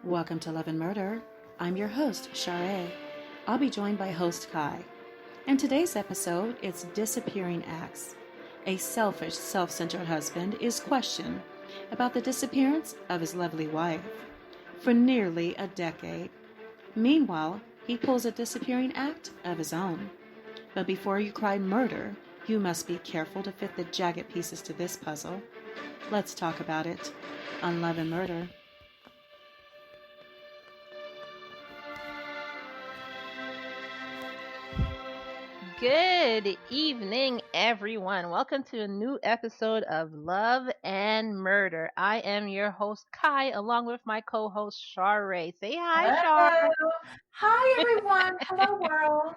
Welcome to Love and Murder. I'm your host, Char. I'll be joined by host Ky. In today's episode, it's Disappearing Acts. A selfish, self-centered husband is questioned about the disappearance of his lovely wife for nearly a decade. Meanwhile, he pulls a disappearing act of his own. But before you cry murder, you must be careful to fit the jagged pieces to this puzzle. Let's talk about it on Love and Murder. Good evening, everyone. Welcome to a new episode of Love and Murder. I am your host, Ky, along with my co-host, Char. Say hi, Char. Hello. Hi, everyone. Hello, world.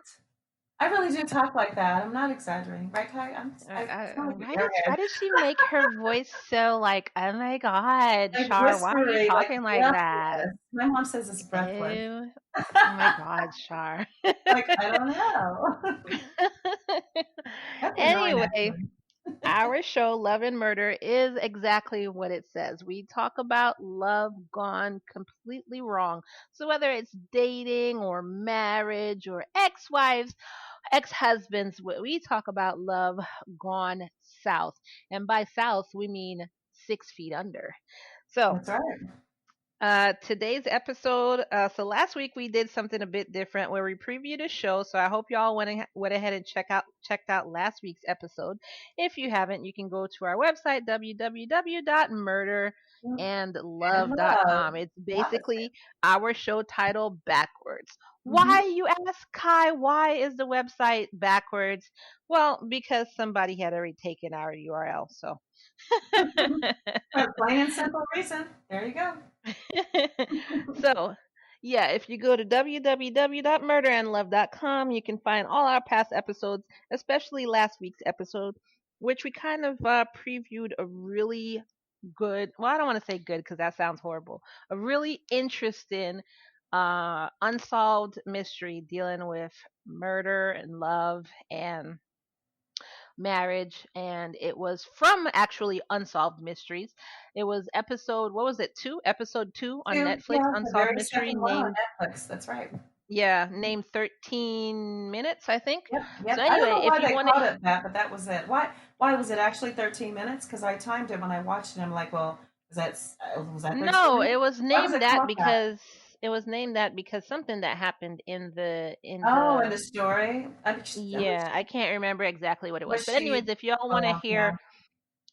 I really do talk like that. I'm not exaggerating. Right, Ky? Why did she make her voice so like, oh my God, Like Char, why are you whispery, talking like that? breathless. My mom says it's breathless. Ew. Oh my God, Char. Like, I don't know. That's annoying, Anyway, actually. our show, Love and Murder, is exactly what it says. We talk about love gone completely wrong. So whether it's dating or marriage or ex-wives, ex-husbands, we talk about love gone south. And by south, we mean 6 feet under. So That's right. today's episode, so last week we did something a bit different where we previewed a show. So I hope y'all went ahead and checked out last week's episode. If you haven't, you can go to our website www.murderandlove.com. It's basically our show title backwards. Why, you ask, Ky? Why is the website backwards? Well, because somebody had already taken our URL. So Plain and simple reason. There you go. So, yeah, if you go to www.murderandlove.com, you can find all our past episodes, especially last week's episode, which we kind of previewed a really good, well, I don't want to say good because that sounds horrible, a really interesting unsolved mystery dealing with murder and love and marriage, and it was from actually Unsolved Mysteries. It was episode, what was it, episode 2 on Netflix, Yeah, the Unsolved very Mystery, second one on Netflix. That's right. named 13 Minutes, I think. Yep. So I don't anyway, know if why you they want called to, it that, but that was it. Why was it actually 13 minutes? Because I timed it when I watched it. I'm like, well, was that 13 no, minutes? it was Why was named it that called that? because something that happened in the Oh, in the story. yeah, I can't remember exactly what it was. Was But she? anyways, if y'all want to Oh, yeah. hear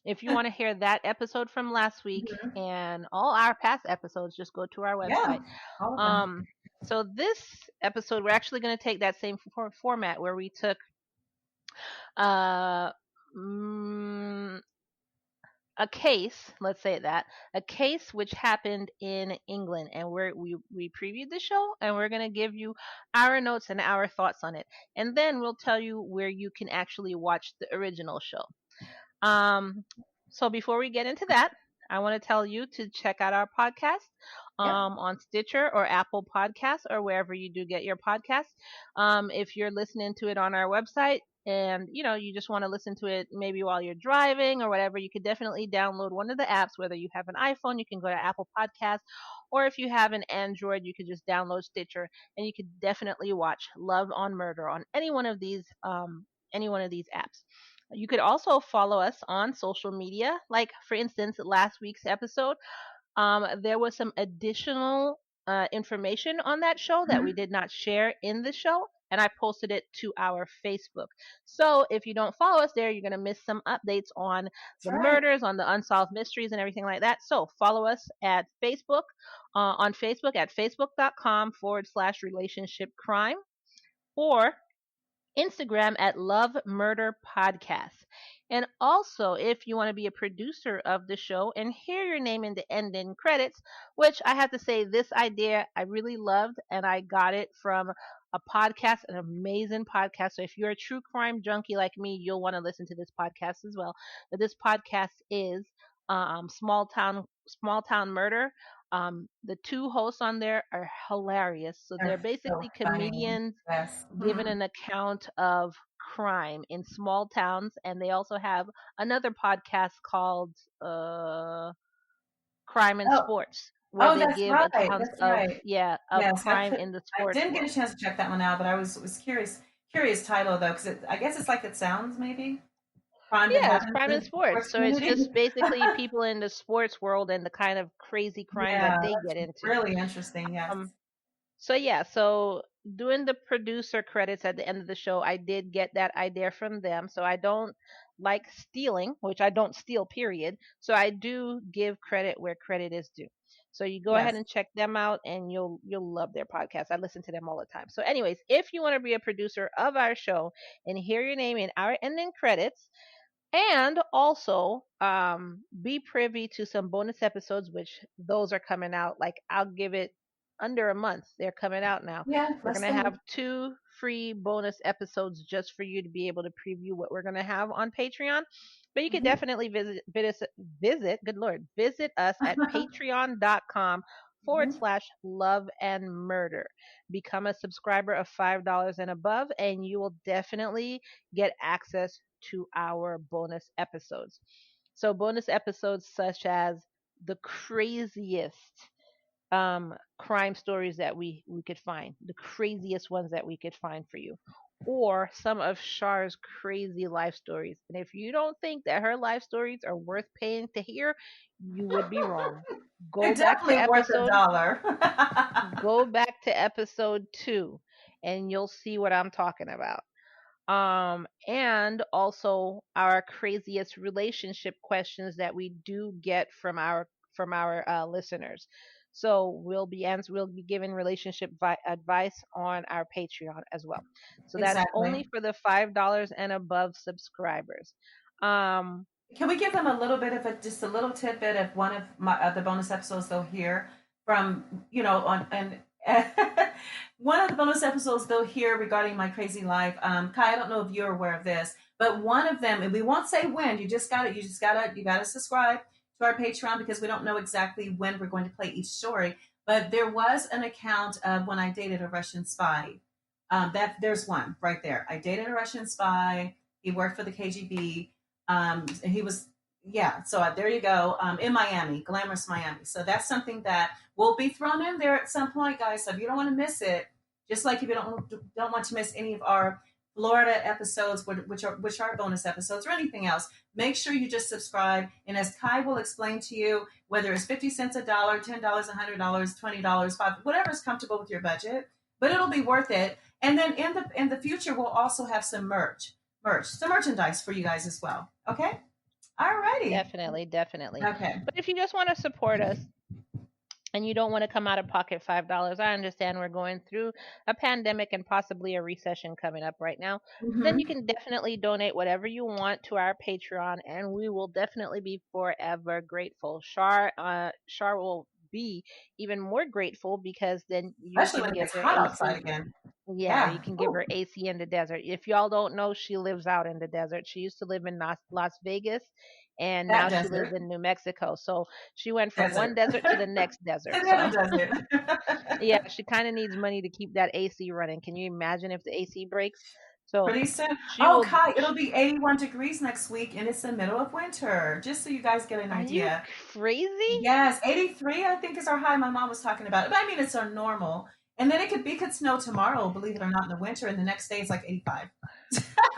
If you want to hear that episode from last week Mhm. and all our past episodes, just go to our Yeah, website. all of them. So this episode, we're actually going to take that same format where we took uh, mm, a case, let's say that, a case which happened in England, and we previewed the show, and we're going to give you our notes and our thoughts on it, and then we'll tell you where you can actually watch the original show. So before we get into that, I want to tell you to check out our podcast Yep. on Stitcher or Apple Podcasts or wherever you do get your podcasts. If you're listening to it on our website and you just want to listen to it maybe while you're driving or whatever, you could definitely download one of the apps. Whether you have an iPhone, you can go to Apple Podcasts, or if you have an Android, you could just download Stitcher, and you could definitely watch Love on Murder on any one of these apps. You could also follow us on social media. Like, for instance, last week's episode, there was some additional information on that show that we did not share in the show, and I posted it to our Facebook. So if you don't follow us there, you're going to miss some updates on the murders, on the unsolved mysteries, and everything like that. So follow us at Facebook, on Facebook at facebook.com/relationship crime, or Instagram at Love Murder Podcast. And also, if you want to be a producer of the show and hear your name in the ending credits, which I have to say, this idea I really loved, and I got it from a podcast, an amazing podcast. So if you're a true crime junkie like me, you'll want to listen to this podcast as well. But this podcast is Small Town Murder. The two hosts on there are hilarious. So they're basically comedians giving an account of crime in small towns, and they also have another podcast called Crime and Sports, where Oh, they that's give right. accounts That's of, right. yeah, of Yes, crime in the I sports didn't get a world. chance to check that one out, but I was curious. Curious title though, because I guess it's like it sounds maybe crime that Yeah, it's happens crime in in the sports. sports So it's community. just basically people in the sports world and the kind of crazy crime that Yeah, they that's get into. really interesting. Yes. Um, So yeah, so doing the producer credits at the end of the show, I did get that idea from them. So I don't like stealing, which I don't steal, period. So I do give credit where credit is due. So you go ahead Yes. and check them out and you'll love their podcast. I listen to them all the time. So anyways, if you want to be a producer of our show and hear your name in our ending credits, and also be privy to some bonus episodes, which those are coming out, like I'll give it under a month, they're coming out now. Yeah. We're Let's going to go. have 2 free bonus episodes just for you to be able to preview what we're going to have on Patreon. But you can Hmm. definitely visit, good lord, visit us at patreon.com forward Hmm. slash love and murder. Become a subscriber of $5 and above, and you will definitely get access to our bonus episodes. So, bonus episodes such as the craziest crime stories that we could find, the craziest ones that we could find for you, or some of Char's crazy life stories. And if you don't think that her life stories are worth paying to hear, you would be wrong. They're Go back to definitely worth a episode dollar. go back to episode 2 and you'll see what I'm talking about. And also our craziest relationship questions that we do get from our listeners. So we'll be giving relationship advice on our Patreon as well. So that's Exactly. only for the $5 and above subscribers. Um, Can we give them a little bit of just a little tidbit of one of the bonus episodes they'll hear from, on and one of the bonus episodes they'll hear regarding my crazy life. Kai, I don't know if you're aware of this, but one of them, and we won't say when. You gotta subscribe to our Patreon because we don't know exactly when we're going to play each story. But there was an account of when I dated a Russian spy. That there's one right there. I dated a Russian spy. He worked for the KGB. And he was, yeah. So there you go. In Miami, glamorous Miami. So that's something that will be thrown in there at some point, guys. So if you don't want to miss it, just like if you don't want to miss any of our Florida episodes, which are bonus episodes or anything else, make sure you just subscribe. And as Kai will explain to you, whether it's 50 cents, a dollar, $10, $100, $20, $5, whatever's comfortable with your budget, but it'll be worth it. And then in the future, we'll also have some some merchandise for you guys as well. Okay. All righty. Definitely, definitely. Okay. But if you just want to support us, and you don't want to come out of pocket $5, I understand we're going through a pandemic and possibly a recession coming up right now. But then you Mm-hmm. can definitely donate whatever you want to our Patreon, and we will definitely be forever grateful. Shar will be even more grateful because then you Especially can when it give gets her hot outside AC. again. Yeah, Yeah. you can give Ooh, her AC in the desert. If y'all don't know, she lives out in the desert. She used to live in Las Vegas, and that now she lives desert. in New Mexico. So she went from one Desert. desert to the next desert. And So then a yeah, desert. she kind of needs money to keep that AC running. Can you imagine if the AC breaks? So Pretty soon. she Oh, will. Kai, it'll be 81 degrees next week, and it's the middle of winter. Just so you guys get an Are you idea. crazy? Yes, 83, I think, is our high. My mom was talking about it. But I mean, it's our normal. And then it could snow tomorrow, believe it or not, in the winter, and the next day it's like 85.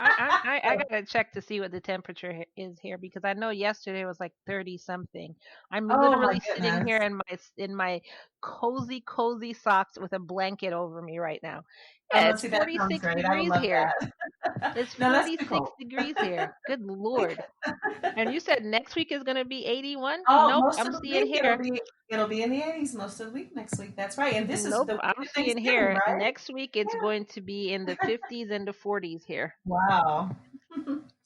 I gotta check to see what the temperature is here because I know yesterday was like 30 something. I'm Oh my literally sitting here goodness. in my cozy socks with a blanket over me right now. Oh, Yeah, no, it's see, that sounds 46 great. I would degrees love here. that. It's No, that's too 46 cold. degrees here. Good lord. And you said next week is gonna be 81? Oh, Nope, most I'm of the seeing week here. it'll be in the 80s most of the week next week. That's right. And this is Nope, the week I'm of seeing Thanksgiving, here right? next week it's going to be in the 50s and the 40s here. Wow.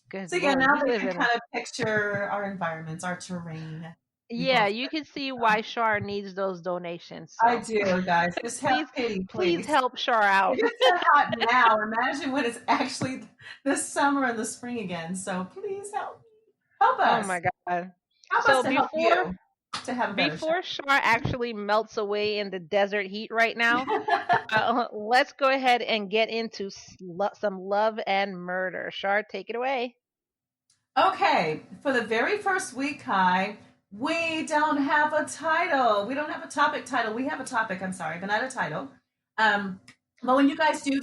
Good So yeah, lord, now we they live can in a. kind of picture our environments, our terrain. We Yeah, both you can see why Shar needs those donations. I So do, guys. Just have please, pity, please please. help Shar out. If it's so hot now, imagine when it's actually the summer and the spring again. So please help me. Help Oh us. my god. Help us So to help you to have a better show. before Shar actually melts away in the desert heat right now, let's go ahead and get into some love and murder. Shar, take it away. Okay, for the very first week, Kai, We don't have a title. We don't have a topic title. We have a topic, I'm sorry, but not a title. Um, but when you guys do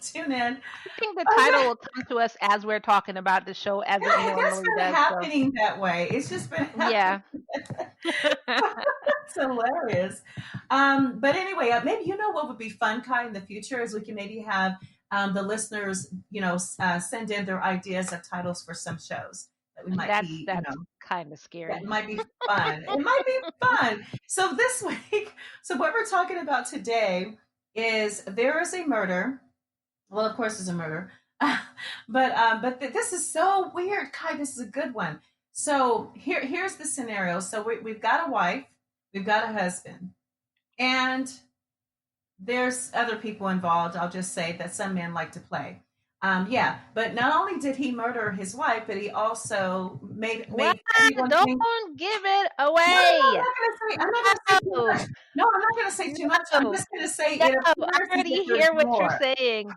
tune in, I think the oh yeah, title will come to us as we're talking about the show, as it it has normally been does. So, happening that way. It's just been happening. yeah. It's hilarious. But anyway, maybe you know what would be fun, Kai, in the future is we can maybe have the listeners, send in their ideas of titles for some shows that we might be, That's kind of that scary. might be fun. It might be fun. So this week, so what we're talking about today is there is a murder. Well, of course, there's a murder, but this is so weird, Kai. This is a good one. So here's the scenario. So we've got a wife, we've got a husband, and there's other people involved. I'll just say that some men like to play. Yeah, but not only did he murder his wife, but he also What? made everyone think. Don't give it No, no, no, away. I'm not gonna say too No, much. No, I'm not gonna say too much. I'm no, just gonna say no. it I appears as already if there's hear what you're more. saying.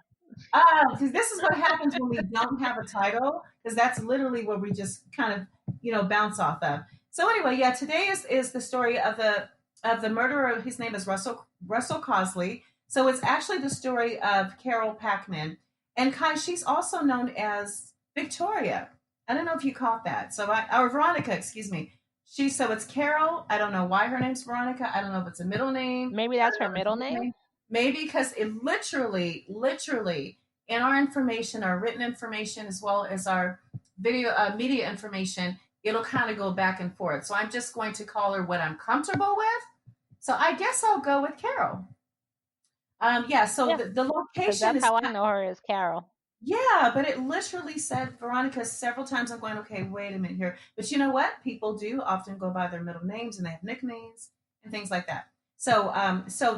Because this is what happens when we don't have a title, because that's literally where we just kind of, bounce off of. So anyway, yeah, today is the story of the murderer. His name is Russell Causley. So it's actually the story of Carol Packman, and Kai. She's also known as Victoria. I don't know if you caught that. So or Veronica, excuse me. So it's Carol. I don't know why her name's Veronica. I don't know if it's a middle name. Maybe I that's don't know her if it's a middle middle name. name. Maybe because it literally in our information, our written information, as well as our video media information, it'll kind of go back and forth. So I'm just going to call her what I'm comfortable with. So I guess I'll go with Carol. Yeah. So Yeah, the because location that's is how I know her as Carol. yeah, but it literally said Veronica several times. I'm going, okay, wait a minute here. But you know what? People do often go by their middle names and they have nicknames and things like that. So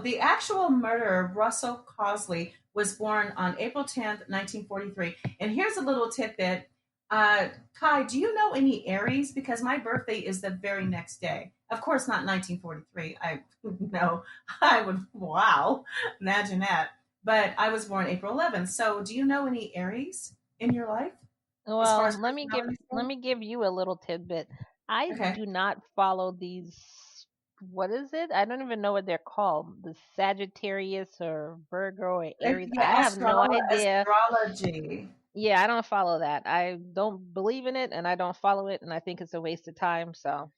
the actual murderer, Russell Causley, was born on April 10th, 1943. And here's a little tidbit. Kai, do you know any Aries? Because my birthday is the very next day. Of course, not 1943. I no, I would. Wow, imagine that. But I was born April 11th. So do you know any Aries in your life as far Well, as personalities let go? me give you a little tidbit. I Okay. do not follow these. What is it? I don't even know what they're called. The Sagittarius or Virgo or Aries. Yeah, I have no idea. astrology. Yeah, I don't follow that. I don't believe in it, and I don't follow it, and I think it's a waste of time. So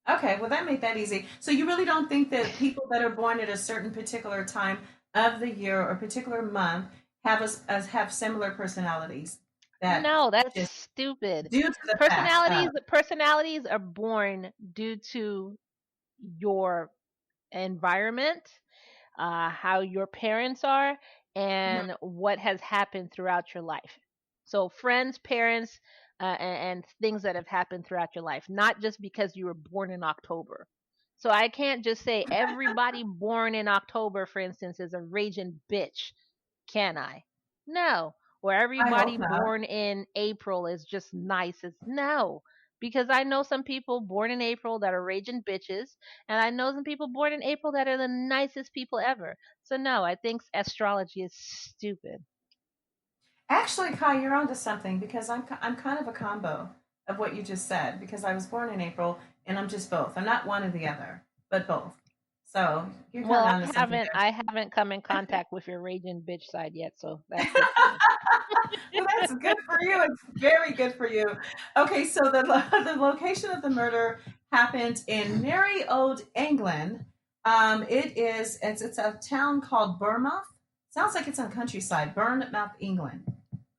Okay, well that made that easy. So you really don't think that people that are born at a certain particular time of the year or particular month have similar personalities that no, that's just stupid. due to the fact of Personalities are born due to your environment, how your parents are, Mhm. and what has happened throughout your life. So, friends, parents, and things that have happened throughout your life, not just because you were born in October. So, I can't just say everybody born in October, for instance, is a raging bitch, can I? No. Or I hope everybody not. born in April is just nice. It's no. Because I know some people born in April that are raging bitches, and I know some people born in April that are the nicest people ever. So no, I think astrology is stupid. Actually, Kai, you're onto something because I'm kind of a combo of what you just said because I was born in April and I'm just both. I'm not one or the other, but both. So you're kind Well, of onto something I haven't come in contact with your raging bitch side yet, so there. that's good for me. Well, that's good for you. It's very good for you. Okay, so the location of the murder happened in Merry Old, England. It's a town called Bournemouth. Sounds like it's on countryside. Bournemouth, England.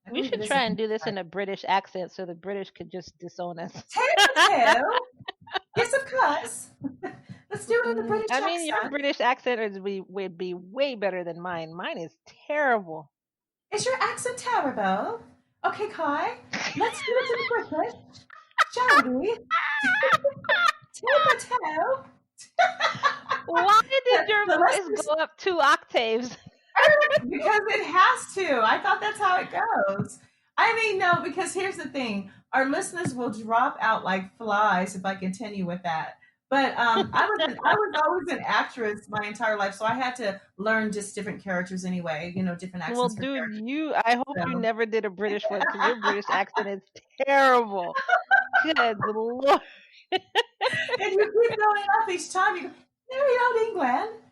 I We believe it should is the try and do this countryside. in a British accent so the British could just disown us. Tail. Yes, of course. Let's do it in the British I mean, your accent. British accent would be way better than mine. Mine is terrible. Is your accent terrible? Okay, Kai. Let's do it in the British, shall we? Tip a toe. Why did your So let's voice just go up 2 octaves? because it has to. I thought that's how it goes. I mean, no, because here's the thing: our listeners will drop out like flies if I continue with that. But I was always an actress my entire life, so I had to learn just different characters anyway. Different Well, accents for dude, characters. I hope you So never did a British one because your British accent is terrible. Good Lord. And you keep going up each time. You go, married out England.